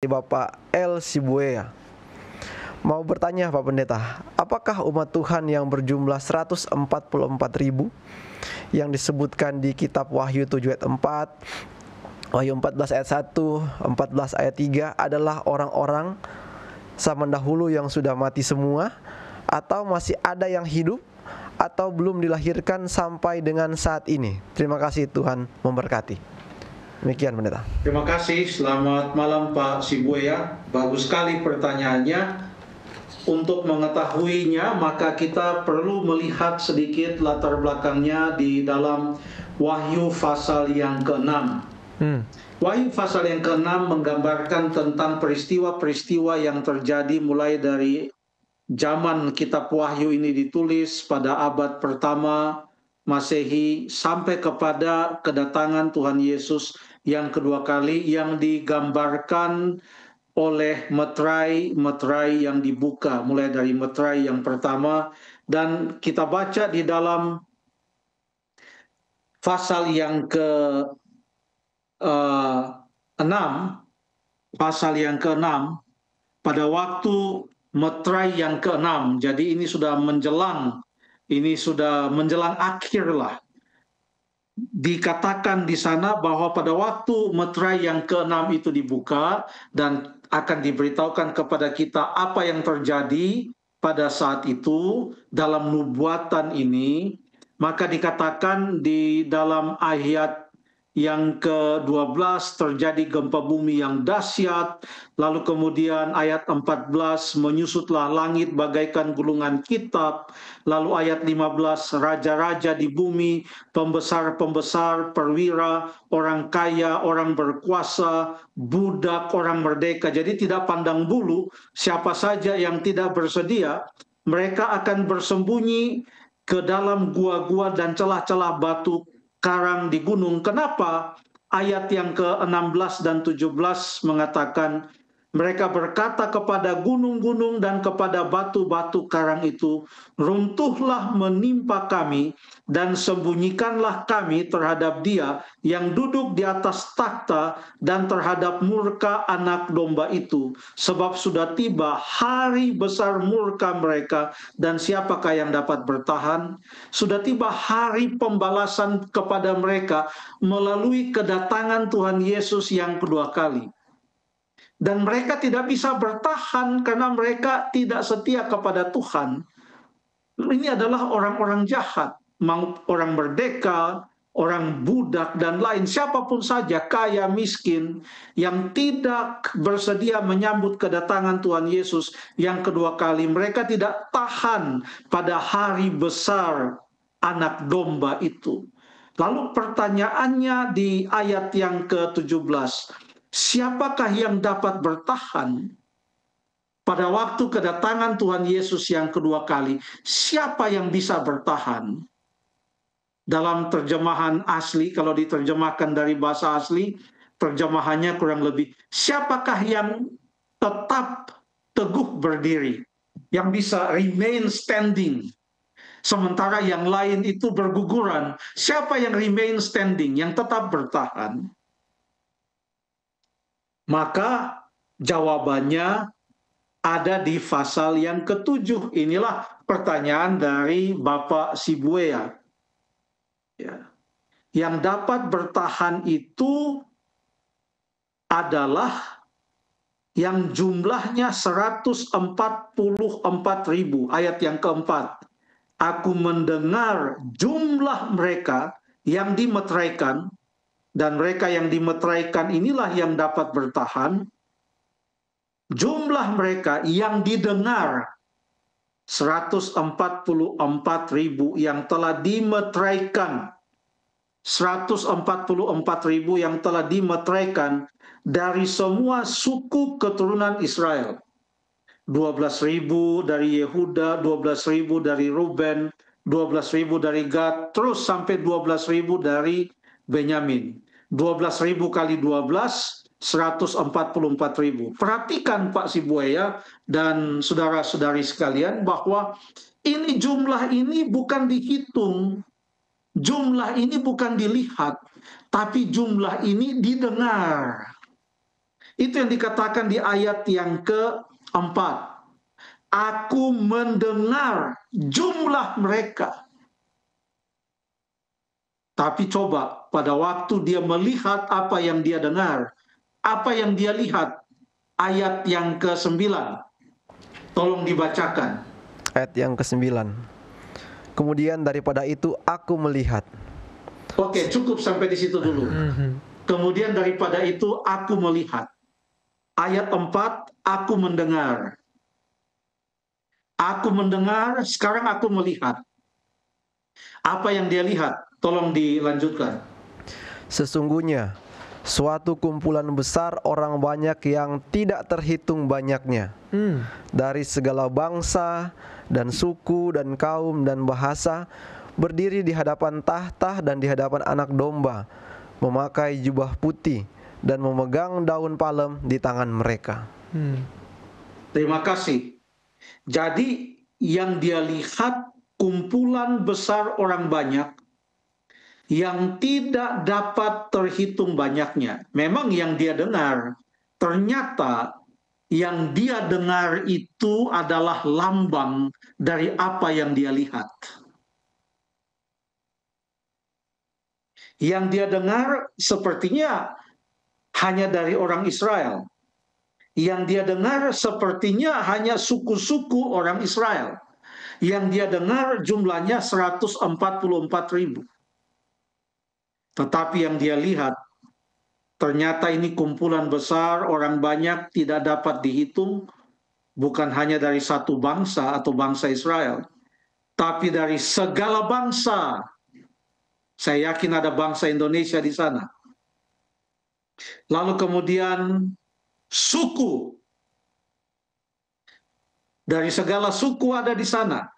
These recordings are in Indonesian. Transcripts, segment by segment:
Bapak L. Sibuea. Mau bertanya Pak Pendeta, apakah umat Tuhan yang berjumlah 144.000 yang disebutkan di kitab Wahyu 7 ayat 4, Wahyu 14 ayat 1, 14 ayat 3 adalah orang-orang zaman dahulu yang sudah mati semua, atau masih ada yang hidup, atau belum dilahirkan sampai dengan saat ini? Terima kasih, Tuhan memberkati. Demikian Pendeta. Terima kasih, selamat malam Pak Sibuea. Bagus sekali pertanyaannya. Untuk mengetahuinya, maka kita perlu melihat sedikit latar belakangnya di dalam Wahyu pasal yang ke-6. Wahyu pasal yang ke-6 menggambarkan tentang peristiwa-peristiwa yang terjadi mulai dari zaman kitab Wahyu ini ditulis pada abad pertama Masehi sampai kepada kedatangan Tuhan Yesus yang kedua kali, yang digambarkan oleh meterai yang dibuka, mulai dari meterai yang pertama. Dan kita baca di dalam pasal yang ke-6, pasal yang ke-6, pada waktu meterai yang ke-6, jadi ini sudah menjelang akhir lah. Dikatakan di sana bahwa pada waktu meterai yang ke-6 itu dibuka dan akan diberitahukan kepada kita apa yang terjadi pada saat itu dalam nubuatan ini, maka dikatakan di dalam ayat yang ke-12 terjadi gempa bumi yang dahsyat, lalu kemudian ayat 14 menyusutlah langit bagaikan gulungan kitab, lalu ayat 15 raja-raja di bumi, pembesar-pembesar, perwira, orang kaya, orang berkuasa, budak, orang merdeka. Jadi tidak pandang bulu siapa saja yang tidak bersedia, mereka akan bersembunyi ke dalam gua-gua dan celah-celah batu karang di gunung. Kenapa? Ayat yang ke-16 dan 17 mengatakan, mereka berkata kepada gunung-gunung dan kepada batu-batu karang itu, runtuhlah menimpa kami dan sembunyikanlah kami terhadap Dia yang duduk di atas takhta dan terhadap murka anak domba itu. Sebab sudah tiba hari besar murka mereka, dan siapakah yang dapat bertahan? Sudah tiba hari pembalasan kepada mereka melalui kedatangan Tuhan Yesus yang kedua kali. Dan mereka tidak bisa bertahan karena mereka tidak setia kepada Tuhan. Ini adalah orang-orang jahat, orang merdeka, orang budak, dan lain. Siapapun saja, kaya, miskin, yang tidak bersedia menyambut kedatangan Tuhan Yesus yang kedua kali. Mereka tidak tahan pada hari besar anak domba itu. Lalu pertanyaannya di ayat yang ke-17, siapakah yang dapat bertahan pada waktu kedatangan Tuhan Yesus yang kedua kali? Siapa yang bisa bertahan? Dalam terjemahan asli, kalau diterjemahkan dari bahasa asli, terjemahannya kurang lebih, siapakah yang tetap teguh berdiri, yang bisa remain standing, sementara yang lain itu berguguran? Siapa yang remain standing, yang tetap bertahan? Maka jawabannya ada di pasal yang ke-7. Inilah pertanyaan dari Bapak Sibuea. Ya. Yang dapat bertahan itu adalah yang jumlahnya 144.000. Ayat yang keempat. Aku mendengar jumlah mereka yang dimeteraikan, dan mereka yang dimeteraikan inilah yang dapat bertahan. Jumlah mereka yang didengar 144.000 yang telah dimeteraikan. 144.000 yang telah dimeteraikan dari semua suku keturunan Israel. 12.000 dari Yehuda, 12.000 dari Ruben, 12.000 dari Gad, terus sampai 12.000 dari Benyamin. 12.000 kali 12, 144.000. Perhatikan Pak Sibuea dan saudara-saudari sekalian bahwa jumlah ini bukan dihitung, jumlah ini bukan dilihat, tapi jumlah ini didengar. Itu yang dikatakan di ayat yang keempat. Aku mendengar jumlah mereka. Tapi coba pada waktu dia melihat apa yang dia dengar, apa yang dia lihat, ayat yang ke-9. Tolong dibacakan. Ayat yang ke-9. Kemudian daripada itu aku melihat. Oke, cukup sampai di situ dulu. Kemudian daripada itu aku melihat. Ayat 4, aku mendengar. Aku mendengar, sekarang aku melihat. Apa yang dia lihat? Tolong dilanjutkan. Sesungguhnya suatu kumpulan besar orang banyak yang tidak terhitung banyaknya, dari segala bangsa dan suku dan kaum dan bahasa, berdiri di hadapan tahta dan di hadapan Anak Domba, memakai jubah putih dan memegang daun palem di tangan mereka. Terima kasih. Jadi yang dia lihat kumpulan besar orang banyak yang tidak dapat terhitung banyaknya. Memang yang dia dengar, ternyata yang dia dengar itu adalah lambang dari apa yang dia lihat. Yang dia dengar sepertinya hanya dari orang Israel. Yang dia dengar sepertinya hanya suku-suku orang Israel. Yang dia dengar jumlahnya 144.000. Tetapi yang dia lihat, ternyata ini kumpulan besar, orang banyak tidak dapat dihitung, bukan hanya dari satu bangsa atau bangsa Israel, tapi dari segala bangsa. Saya yakin ada bangsa Indonesia di sana. Lalu kemudian suku. Dari segala suku ada di sana.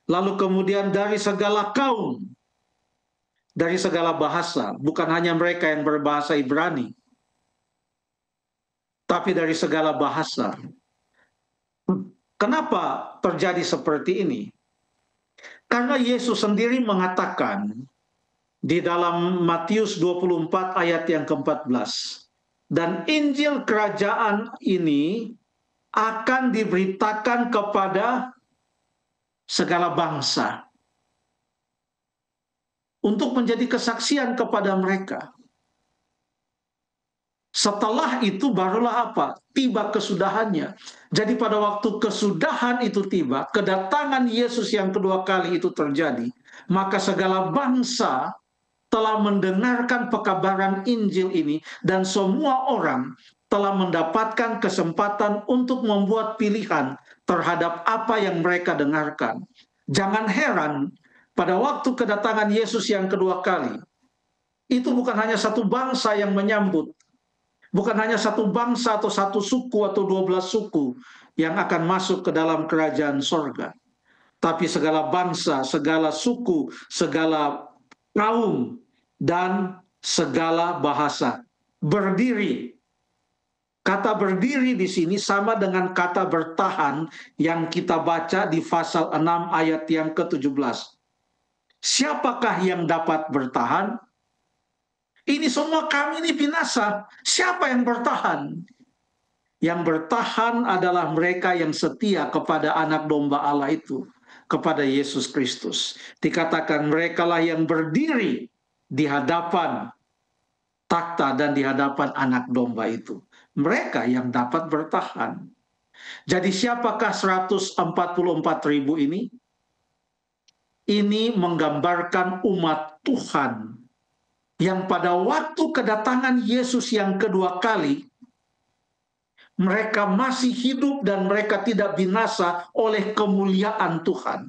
Lalu kemudian dari segala kaum. Dari segala bahasa. Bukan hanya mereka yang berbahasa Ibrani. Tapi dari segala bahasa. Kenapa terjadi seperti ini? Karena Yesus sendiri mengatakan di dalam Matius 24 ayat yang ke-14. Dan Injil kerajaan ini akan diberitakan kepada segala bangsa untuk menjadi kesaksian kepada mereka. Setelah itu barulah apa? Tiba kesudahannya. Jadi pada waktu kesudahan itu tiba, kedatangan Yesus yang kedua kali itu terjadi, maka segala bangsa telah mendengarkan pekabaran Injil ini dan semua orang telah mendapatkan kesempatan untuk membuat pilihan terhadap apa yang mereka dengarkan. Jangan heran, pada waktu kedatangan Yesus yang kedua kali, itu bukan hanya satu bangsa yang menyambut, bukan hanya satu bangsa atau satu suku atau 12 suku yang akan masuk ke dalam kerajaan sorga. Tapi segala bangsa, segala suku, segala kaum, dan segala bahasa. Berdiri. Kata berdiri di sini sama dengan kata bertahan yang kita baca di pasal 6 ayat yang ke-17. Siapakah yang dapat bertahan? Ini semua kami ini binasa. Siapa yang bertahan? Yang bertahan adalah mereka yang setia kepada Anak Domba Allah itu, kepada Yesus Kristus. Dikatakan merekalah yang berdiri di hadapan takhta dan di hadapan Anak Domba itu. Mereka yang dapat bertahan. Jadi siapakah 144.000 ini? Ini menggambarkan umat Tuhan yang pada waktu kedatangan Yesus yang kedua kali, mereka masih hidup dan mereka tidak binasa oleh kemuliaan Tuhan.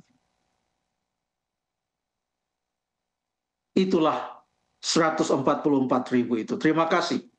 Itulah 144.000 itu. Terima kasih.